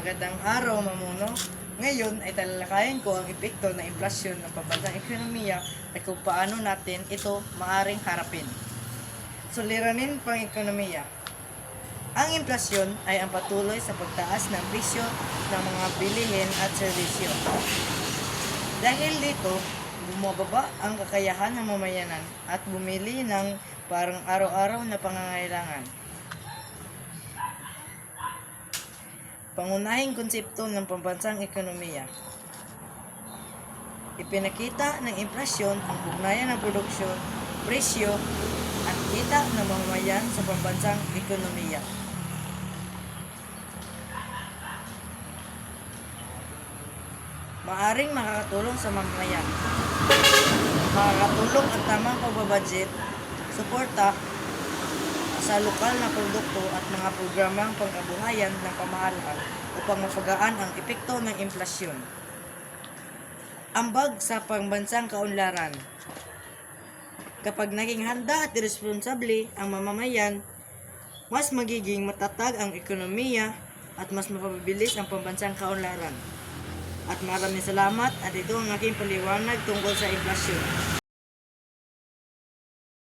magandang araw, mamuno. Ngayon ay talalakayin ko ang epekto ng inflasyon ng pambansang ekonomiya at kung paano natin ito maaring harapin. Suliranin pang ekonomiya. Ang inflasyon ay ang patuloy sa pagtaas ng presyo ng mga bilihin at serbisyo. Dahil dito, bumababa ang kakayahan ng mamayanan at bumili ng parang araw-araw na pangangailangan. Pangunahing konsepto ng pambansang ekonomiya. Ipinakita ng inflasyon ang ugnayan ng produksyon, presyo, at kita ng mamamayan sa pambansang ekonomiya. Maaring makakatulong sa mamamayan. Makakatulong ang tamang pagbabudget, suporta sa lokal na produkto at mga programang pangkabuhayan ng pamahalaan upang mapagaan ang epekto ng inflasyon. Ambag sa pambansang kaunlaran. Kapag naging handa at iresponsable ang mamamayan, mas magiging matatag ang ekonomiya at mas mapabilis ang pambansang kaunlaran. At maraming salamat at ito ang aking paliwanag tungkol sa inflasyon.